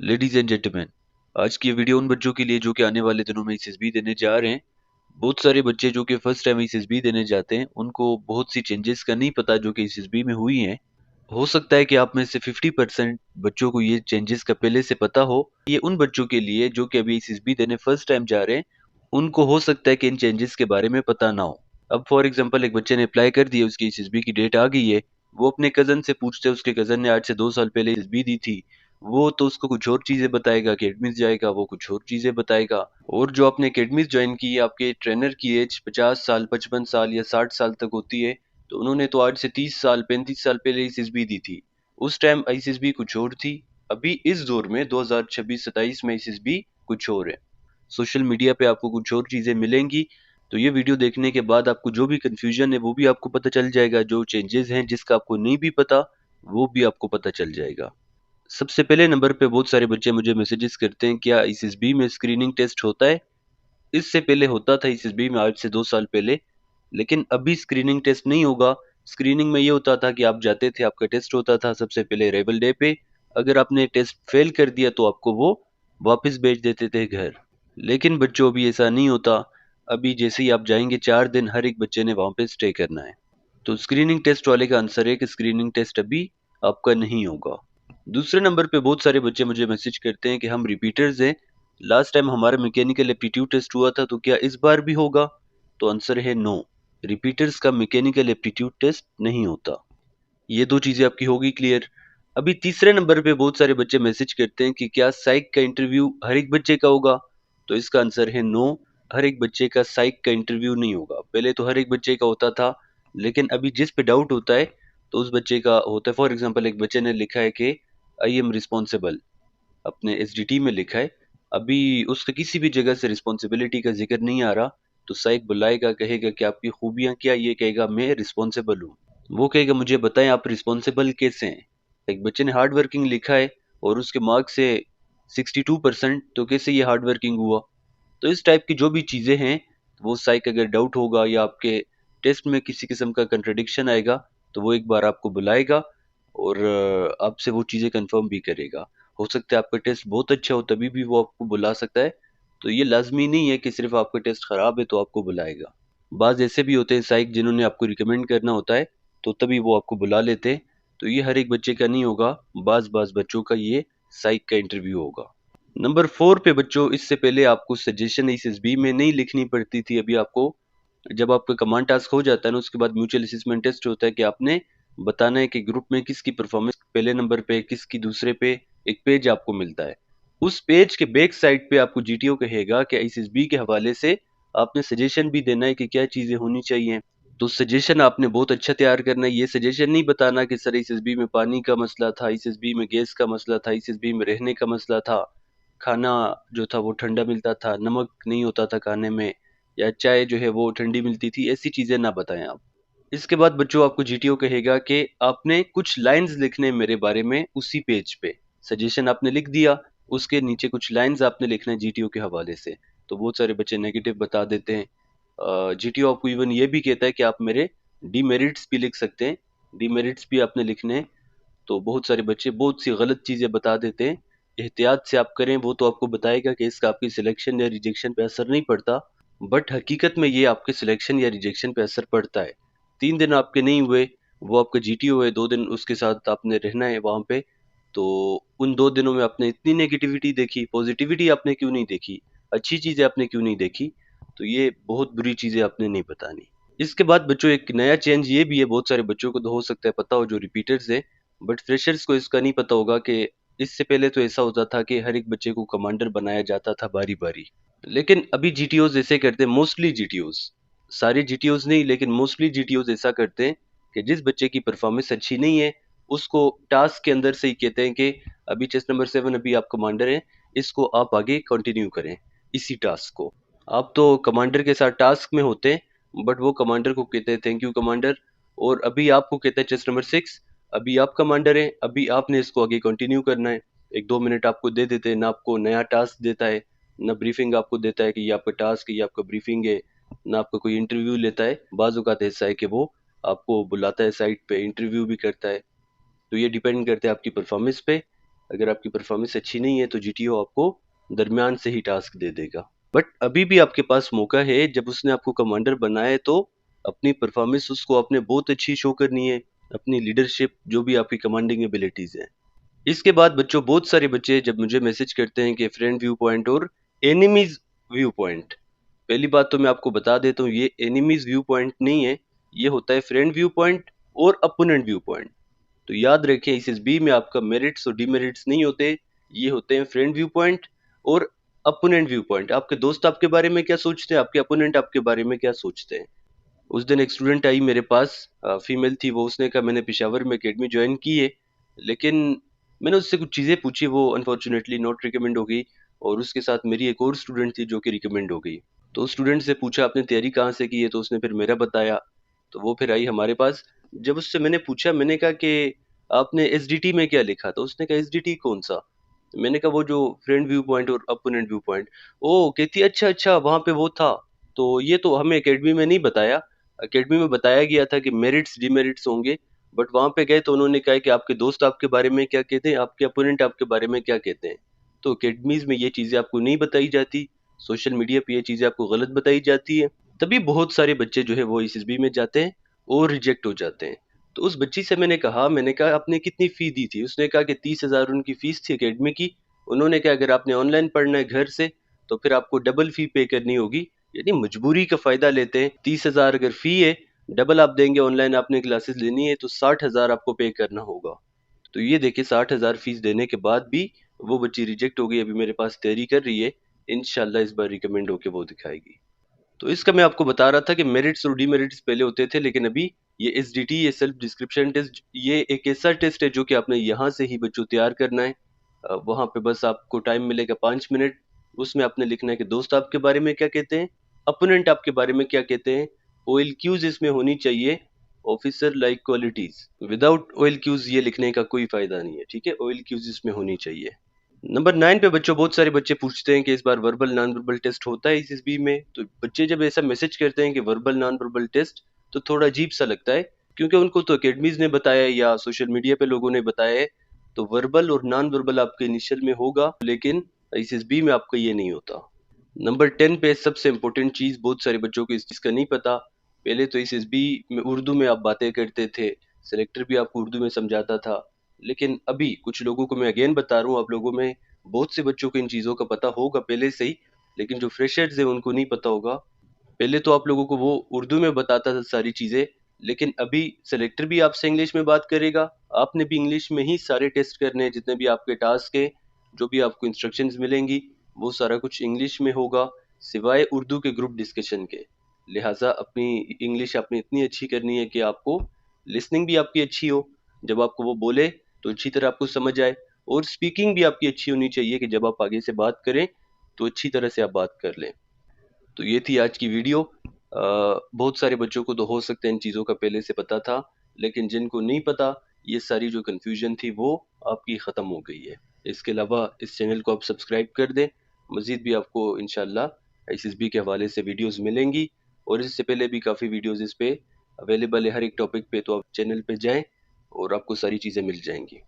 Ladies and gentleman, आज की ये वीडियो उन बच्चों के लिए जो कि आने वाले दिनों में एसएसबी देने जा रहे हैं। बहुत सारे बच्चे जो कि फर्स्ट टाइम एसएसबी देने जाते हैं, उनको बहुत सी चेंजेस का नहीं पता जो कि एसएसबी में हुई हैं। हो सकता है कि आप में से 50% बच्चों को ये चेंजेस का पहले से पता हो। ये उन बच्चों के लिए जो कि अभी एसएसबी देने फर्स्ट टाइम जा रहे हैं, उनको हो सकता है कि इन चेंजेस के बारे में पता ना हो। अब फॉर एग्जांपल एक बच्चे ने अप्लाई कर दिया, उसकी एसएसबी की डेट आ गई है। वो अपने कजन से पूछते हैं, उसके कजन ने आज से 2 साल पहले एसएसबी दी थी। वो तो उसको कुछ और चीजें बताएगा, अकेडमीज जाएगा वो कुछ और चीजें बताएगा। और जो आपने अकेडमीज ज्वाइन की है, आपके ट्रेनर की एज 50 साल 55 साल या 60 साल तक होती है। तो उन्होंने तो आज से 30 साल 35 साल पहले एसएसबी दी थी। उस टाइम एसएसबी कुछ और थी। अभी इस दौर में 2026-27 में एसएसबी कुछ और है। सोशल मीडिया पे आपको कुछ और चीजें मिलेंगी। तो ये वीडियो देखने के बाद आपको जो भी कंफ्यूजन है वो भी आपको पता चल जाएगा। जो चेंजेस हैं जिसका आपको नहीं भी पता, वो भी आपको पता चल जाएगा। सबसे पहले नंबर पे बहुत सारे बच्चे मुझे मैसेजेस करते हैं, क्या एसएसबी में स्क्रीनिंग टेस्ट होता है? इससे पहले होता था एसएसबी में, आज से 2 साल पहले। लेकिन अभी स्क्रीनिंग टेस्ट नहीं होगा। स्क्रीनिंग में ये होता था कि आप जाते थे, आपका टेस्ट होता था सबसे पहले अराइवल डे पे। अगर आपने टेस्ट फेल कर दिया तो आपको वो वापस भेज देते थे घर। लेकिन बच्चों अभी ऐसा नहीं होता। अभी जैसे ही आप जाएंगे 4 दिन हर एक बच्चे ने वहां पे स्टे करना है। तो स्क्रीनिंग टेस्ट वाले का आंसर है कि स्क्रीनिंग टेस्ट अभी आपका नहीं होगा। दूसरे नंबर पे बहुत सारे बच्चे मुझे मैसेज करते हैं कि हम रिपीटर्स हैं। लास्ट टाइम हमारा मैकेनिकल एप्टीट्यूड टेस्ट हुआ था, तो क्या इस बार भी होगा? तो आंसर है नो। रिपीटर्स का मैकेनिकल एप्टीट्यूड टेस्ट नहीं होता। ये दो चीजें आपकी होगी क्लियर। अभी तीसरे नंबर पे बहुत सारे बच्चे मैसेज करते हैं कि क्या साइक का इंटरव्यू हर एक बच्चे का होगा? तो इसका आंसर है नो। हर एक बच्चे का साइक का इंटरव्यू नहीं होगा। पहले तो हर एक बच्चे का होता था, लेकिन अभी जिस पे डाउट होता है तो उस बच्चे का होता है। फॉर एग्जाम्पल एक बच्चे ने लिखा है कि आई एम रिस्पॉन्सिबल, अपने एसडीटी में लिखा है। अभी उसका किसी भी जगह से रिस्पॉन्सिबिलिटी का जिक्र नहीं आ रहा। तो साइक बुलाएगा, कहेगा कि आपकी खूबियां क्या, ये कहेगा मैं रिस्पॉन्सिबल हूँ। वो कहेगा मुझे बताएं आप रिस्पॉन्सिबल कैसे हैं। एक बच्चे ने हार्ड वर्किंग लिखा है और उसके मार्क्स से 62%, तो कैसे ये हार्ड वर्किंग हुआ? तो इस टाइप की जो भी चीजें हैं, वो साइक अगर डाउट होगा या आपके टेस्ट में किसी किस्म का कंट्रडिक्शन आएगा, तो वो एक बार आपको बुलाएगा और आपसे वो चीजें कंफर्म भी करेगा। हो सकता है आपका टेस्ट बहुत अच्छा हो, तभी भी वो आपको बुला सकता है। तो ये लाजमी नहीं है कि सिर्फ आपका टेस्ट खराब है तो आपको बुलाएगा। बाज ऐसे भी होते हैं साइक जिन्होंने आपको रिकमेंड करना होता है, तो तभी वो आपको बुला लेते हैं। तो ये हर एक बच्चे का नहीं होगा, बाज बाज बच्चों का ये साइक का इंटरव्यू होगा। नंबर 4 पे बच्चों, इससे पहले आपको सजेशन एसएसबी में नहीं लिखनी पड़ती थी। अभी आपको, जब आपका कमांड टास्क हो जाता है ना, उसके बाद म्यूचुअल असेसमेंट टेस्ट होता है कि आपने बताना है कि ग्रुप में किसकी परफॉर्मेंस पहले नंबर पे, किसकी दूसरे पे। एक पेज आपको मिलता है। उस पेज के बैक साइड पे आपको जीटीओ कहेगा कि एसएसबी के हवाले से आपने सजेशन भी देना है कि क्या चीजें होनी चाहिए। तो सजेशन आपने बहुत अच्छा तैयार करना है। ये सजेशन नहीं बताना कि सर एसएसबी में पानी का मसला था, एसएसबी में गैस का मसला था, एसएसबी में रहने का मसला था, खाना जो था वो ठंडा मिलता था, नमक नहीं होता था खाने में, या चाय जो है वो ठंडी मिलती थी। ऐसी चीजें ना बताएं आप। इसके बाद बच्चों आपको जीटीओ कहेगा कि आपने कुछ लाइंस लिखने हैं मेरे बारे में उसी पेज पे। सजेशन आपने लिख दिया, उसके नीचे कुछ लाइंस आपने लिखना है जीटीओ के हवाले से। तो बहुत सारे बच्चे नेगेटिव बता देते हैं। जीटीओ आपको इवन ये भी कहता है कि आप मेरे डीमेरिट्स भी लिख सकते हैं। डीमेरिट्स भी आपने लिखने हैं। तो बहुत सारे बच्चे बहुत सी गलत चीजें बता देते हैं। एहतियात से आप करें, वो तो आपको बताएगा कि इसका आपकी सिलेक्शन या रिजेक्शन पे असर नहीं पड़ता। बट हकीकत में ये आपके सिलेक्शन या रिजेक्शन पे असर पड़ता है। 3 दिन आपके नहीं हुए, वो आपका जीटीओ है, 2 दिन उसके साथ आपने रहना है वहां पे। तो उन 2 दिनों में आपने इतनी नेगेटिविटी देखी, पॉजिटिविटी आपने क्यों नहीं देखी, अच्छी चीजें आपने क्यों नहीं देखी? तो ये बहुत बुरी चीजें आपने नहीं बतानी। इसके बाद बच्चों एक नया चेंज ये भी है, बहुत सारे बच्चों को तो हो सकता है पता हो जो रिपीटर्स है, बट फ्रेशर्स को इसका नहीं पता होगा कि इससे पहले तो ऐसा होता था कि हर एक बच्चे को कमांडर बनाया जाता था बारी बारी। लेकिन अभी जीटीओज ऐसे करते हैं, मोस्टली जीटीओज, सारे जीटीओज नहीं लेकिन मोस्टली जीटीओज ऐसा करते हैं कि जिस बच्चे की परफॉर्मेंस अच्छी नहीं है, उसको टास्क के अंदर से ही कहते हैं कि अभी चेस्ट नंबर 7 अभी आप कमांडर हैं, इसको आप आगे कंटिन्यू करें, इसी टास्क को। आप तो कमांडर के साथ टास्क में होते हैं, बट वो कमांडर को कहते हैं थैंक यू कमांडर। और अभी आपको कहता है चेस्ट नंबर 6, अभी आप कमांडर हैं, अभी आपने इसको आगे कंटिन्यू करना है। 1-2 मिनट आपको दे देते हैं ना, आपको नया टास्क देता है ना ब्रीफिंग आपको देता है कि ये आपका टास्क है, ये आपका ब्रीफिंग है, ना आपका कोई इंटरव्यू लेता है। बाज़ औक़ात ऐसा है कि वो आपको बुलाता है साइट पे, इंटरव्यू भी करता है। तो ये डिपेंड करता है आपकी परफॉर्मेंस पे अगर आपकी परफॉर्मेंस अच्छी नहीं है तो जीटीओ आपको दरमियान से ही टास्क दे देगा। बट अभी भी आपके पास मौका है, जब उसने आपको कमांडर बनाया है तो अपनी परफॉर्मेंस उसको आपने बहुत अच्छी शो करनी है, अपनी लीडरशिप जो भी आपकी कमांडिंग एबिलिटीज है। इसके बाद बच्चों, बहुत सारे बच्चे जब मुझे मैसेज करते हैं कि फ्रेंड व्यू पॉइंट और एनिमीज व्यू पॉइंट, पहली बात तो मैं आपको बता देता हूँ, ये एनिमीज व्यू पॉइंट नहीं है, ये होता है फ्रेंड व्यू पॉइंट और अपोनेंट व्यू पॉइंट। तो याद रखें, एसएसबी में आपका मेरिट्स और डिमेरिट्स नहीं होते, ये होते हैं फ्रेंड व्यू पॉइंट और अपोनेंट व्यू पॉइंट। आपके दोस्त आपके बारे में क्या सोचते हैं, आपके अपोनेंट आपके बारे में क्या सोचते हैं। उस दिन एक स्टूडेंट आई मेरे पास, फीमेल थी वो, उसने कहा मैंने पेशावर में एकेडमी ज्वाइन की है, लेकिन मैंने उससे कुछ चीज़ें पूछी, वो अनफॉर्चुनेटली नॉट रिकमेंड हो गई, और उसके साथ मेरी एक और स्टूडेंट थी जो कि रिकमेंड हो गई। तो स्टूडेंट से पूछा आपने तैयारी कहाँ से की है, तो उसने फिर मेरा बताया। तो वो फिर आई हमारे पास, जब उससे मैंने पूछा, मैंने कहा कि आपने एसडीटी में क्या लिखा, तो उसने कहा एसडीटी कौन सा। मैंने कहा वो जो फ्रेंड व्यू पॉइंट और अपोनेंट व्यू पॉइंट। ओ कहती अच्छा अच्छा वहां पे वो था। तो ये तो हमें एकेडमी में नहीं बताया, एकेडमी में बताया गया था कि मेरिट्स डिमेरिट्स होंगे, बट वहां पे गए तो उन्होंने कहा कि आपके दोस्त आपके बारे में क्या कहते हैं, आपके अपोनेंट आपके बारे में क्या कहते हैं। तो एकेडमीज में ये चीजें आपको नहीं बताई जाती, सोशल मीडिया पे ये चीजें आपको गलत बताई जाती है, तभी बहुत सारे बच्चे जो है वो एसएसबी में जाते हैं और रिजेक्ट हो जाते हैं। तो उस बच्ची से मैंने कहा आपने कितनी फी दी थी, उसने कहा कि 30,000 उनकी फीस थी एकेडमी की। उन्होंने कहा अगर आपने ऑनलाइन पढ़ना है घर से तो फिर आपको डबल फी पे करनी होगी, यानी मजबूरी का फायदा लेते हैं। 30,000 अगर फी है, डबल आप देंगे, ऑनलाइन आपने क्लासेस लेनी है तो 60,000 आपको पे करना होगा। तो ये देखिए 60,000 फीस देने के बाद भी वो बच्ची रिजेक्ट हो गई, अभी मेरे पास तैयारी कर रही है, इंशाल्लाह इस बार रिकमेंड होके वो दिखाएगी। तो इसका मैं आपको बता रहा था कि मेरिट्स और डीमेरिट्स पहले होते थे, लेकिन अभी ये एसडीटी, ये सेल्फ डिस्क्रिप्शन टेस्ट, ये एक ऐसा टेस्ट है जो कि आपने यहाँ से ही बच्चों तैयार करना है। वहां पे बस आपको टाइम मिलेगा 5 मिनट, उसमें आपने लिखना है कि दोस्त आपके बारे में क्या कहते हैं, अपोनेंट आपके बारे में क्या कहते हैं। ओएल क्यूज इसमें होनी चाहिए, officer like qualities. Without OL Qs ये लिखने का कोई फायदा नहीं है, ठीक है, ओएल क्यूज इसमें होनी चाहिए। नंबर 9 पे बच्चों, बहुत सारे बच्चे पूछते हैं कि इस बार वर्बल नॉन वर्बल टेस्ट होता है एसएसबी में। तो बच्चे जब ऐसा मैसेज करते हैं कि वर्बल नॉन वर्बल टेस्ट, तो थोड़ा अजीब सा लगता है, क्योंकि उनको तो अकेडमीज ने बताया है या सोशल मीडिया पे लोगों ने बताया है। तो वर्बल और नॉन वर्बल आपके इनिशियल में होगा, लेकिन एसएसबी में आपका ये नहीं होता। नंबर 10 पे सबसे इम्पोर्टेंट चीज, बहुत सारे बच्चों को इस चीज का नहीं पता। पहले तो एसएसबी में उर्दू में आप बातें करते थे, सेलेक्टर भी आपको उर्दू में समझाता था, लेकिन अभी कुछ लोगों को मैं अगेन बता रहा हूँ, आप लोगों में बहुत से बच्चों को इन चीज़ों का पता होगा पहले से ही, लेकिन जो फ्रेशर्स हैं उनको नहीं पता होगा। पहले तो आप लोगों को वो उर्दू में बताता था सारी चीज़ें, लेकिन अभी सेलेक्टर भी आपसे इंग्लिश में बात करेगा, आपने भी इंग्लिश में ही सारे टेस्ट करने हैं, जितने भी आपके टास्क हैं, जो भी आपको इंस्ट्रक्शंस मिलेंगी, वो सारा कुछ इंग्लिश में होगा, सिवाय उर्दू के ग्रुप डिस्कशन के। लिहाजा अपनी इंग्लिश आपने इतनी अच्छी करनी है कि आपको लिसनिंग भी आपकी अच्छी हो, जब आपको वो बोले तो अच्छी तरह आपको समझ आए, और स्पीकिंग भी आपकी अच्छी होनी चाहिए कि जब आप आगे से बात करें तो अच्छी तरह से आप बात कर लें। तो ये थी आज की वीडियो। बहुत सारे बच्चों को तो हो सकता है इन चीज़ों का पहले से पता था, लेकिन जिनको नहीं पता, ये सारी जो कन्फ्यूजन थी वो आपकी ख़त्म हो गई है। इसके अलावा इस चैनल को आप सब्सक्राइब कर दें, मज़ीद भी आपको इंशाल्लाह एसएसबी के हवाले से वीडियोस मिलेंगी, और इससे पहले भी काफ़ी वीडियोस इस पे अवेलेबल है हर एक टॉपिक पे, तो आप चैनल पे जाएं और आपको सारी चीज़ें मिल जाएंगी।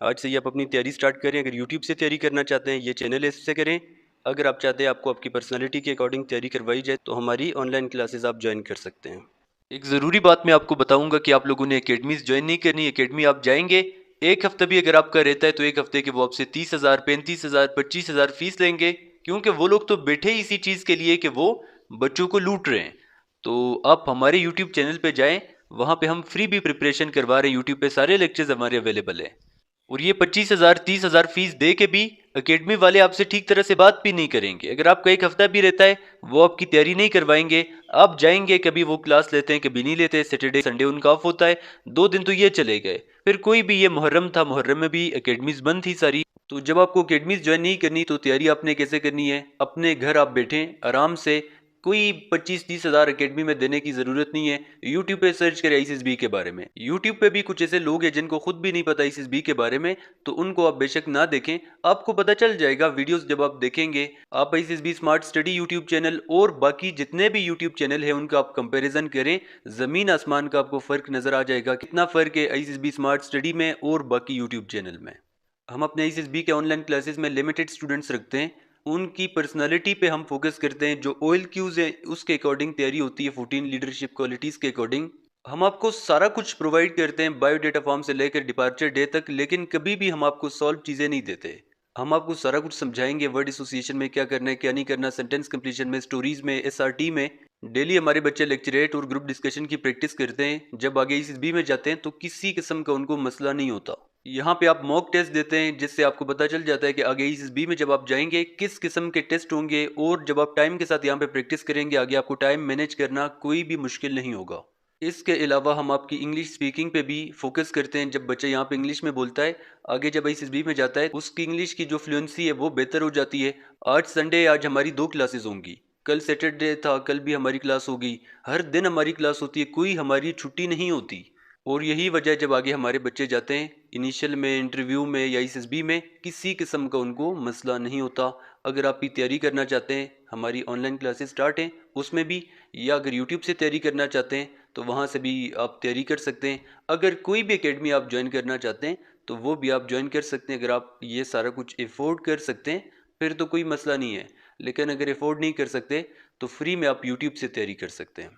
आज से ही आप अपनी तैयारी स्टार्ट करें। अगर यूट्यूब से तैयारी करना चाहते हैं, ये चैनल इससे करें। अगर आप चाहते हैं आपको आपकी पर्सनालिटी के अकॉर्डिंग तैयारी करवाई जाए, तो हमारी ऑनलाइन क्लासेस आप ज्वाइन कर सकते हैं। एक ज़रूरी बात मैं आपको बताऊंगा कि आप लोगों ने एकेडमीज ज्वाइन नहीं करनी। एकेडमी आप जाएंगे, एक हफ्ता भी अगर आपका रहता है तो एक हफ्ते के वो आपसे 30,000, 35,000, 25,000 फीस लेंगे, क्योंकि वो लोग तो बैठे ही इसी चीज़ के लिए कि वो बच्चों को लूट रहे हैं। तो आप हमारे यूट्यूब चैनल पे जाएं, वहाँ पे हम फ्री भी प्रिपरेशन करवा रहे हैं, यूट्यूब पे सारे लेक्चर्स हमारे अवेलेबल है। और ये 25,000, 30,000 फीस दे के भी एकेडमी वाले आपसे ठीक तरह से बात भी नहीं करेंगे। अगर आपका एक हफ्ता भी रहता है, वो आपकी तैयारी नहीं करवाएंगे। आप जाएंगे, कभी वो क्लास लेते हैं कभी नहीं लेते, सैटरडे संडे उनका ऑफ होता है, 2 दिन तो ये चले गए। फिर कोई भी, ये मुहर्रम था, मुहर्रम में भी एकेडमीज बंद थी सारी। तो जब आपको एकेडमीज ज्वाइन नहीं करनी, तो तैयारी आपने कैसे करनी है, अपने घर आप बैठें आराम से, कोई 25-30 हज़ार एकेडमी में देने की जरूरत नहीं है। यूट्यूब पे सर्च करें आईसीएसबी के बारे में। यूट्यूब पे भी कुछ ऐसे लोग हैं जिनको खुद भी नहीं पता आईसीएसबी के बारे में, तो उनको आप बेशक ना देखें, आपको पता चल जाएगा वीडियोस जब आप देखेंगे। आप आईसीएसबी स्मार्ट स्टडी यूट्यूब चैनल और बाकी जितने भी यूट्यूब चैनल है उनका आप कंपेरिजन करें, जमीन आसमान का आपको फर्क नजर आ जाएगा, कितना फर्क है आईसीएसबी स्मार्ट स्टडी में और बाकी यूट्यूब चैनल में। हम अपने आईसीएसबी के ऑनलाइन क्लासेस में लिमिटेड स्टूडेंट्स रखते हैं। उनकी पर्सनालिटी पे हम फोकस करते हैं। जो ओएल क्यूज है उसके अकॉर्डिंग तैयारी होती है, 14 लीडरशिप क्वालिटीज़ के अकॉर्डिंग। हम आपको सारा कुछ प्रोवाइड करते हैं, बायोडेटा फॉर्म से लेकर डिपार्चर डे तक, लेकिन कभी भी हम आपको सॉल्व चीज़ें नहीं देते। हम आपको सारा कुछ समझाएंगे, वर्ड एसोसिएशन में क्या करना है क्या नहीं करना, सेंटेंस कंप्लीशन में, स्टोरीज में, एसआरटी में। डेली हमारे बच्चे लेक्चरेट और ग्रुप डिस्कशन की प्रैक्टिस करते हैं। जब आगे आईसीएसबी में जाते हैं तो किसी किस्म का उनको मसला नहीं होता। यहाँ पे आप मॉक टेस्ट देते हैं जिससे आपको पता चल जाता है कि आगे आईसीएसबी में जब आप जाएंगे किस किस्म के टेस्ट होंगे, और जब आप टाइम के साथ यहाँ पे प्रैक्टिस करेंगे आगे आपको टाइम मैनेज करना कोई भी मुश्किल नहीं होगा। इसके अलावा हम आपकी इंग्लिश स्पीकिंग पे भी फोकस करते हैं। जब बच्चा यहाँ पे इंग्लिश में बोलता है, आगे जब आईसीएसबी में जाता है उसकी इंग्लिश की जो फ्लुएंसी है वो बेहतर हो जाती है। आज संडे, आज हमारी 2 क्लासेस होंगी, कल सैटरडे था, कल भी हमारी क्लास होगी। हर दिन हमारी क्लास होती है, कोई हमारी छुट्टी नहीं होती। और यही वजह है जब आगे हमारे बच्चे जाते हैं इनिशियल में, इंटरव्यू में या आईसीएसबी में, किसी किस्म का उनको मसला नहीं होता। अगर आप भी तैयारी करना चाहते हैं, हमारी ऑनलाइन क्लासेस स्टार्ट हैं उसमें भी, या अगर यूट्यूब से तैयारी करना चाहते हैं तो वहाँ से भी आप तैयारी कर सकते हैं। अगर कोई भी एकेडमी आप ज्वाइन करना चाहते हैं तो वो भी आप ज्वाइन कर सकते हैं। अगर आप ये सारा कुछ एफोर्ड कर सकते हैं फिर तो कोई मसला नहीं है, लेकिन अगर एफोर्ड नहीं कर सकते तो फ्री में आप यूट्यूब से तैयारी कर सकते हैं।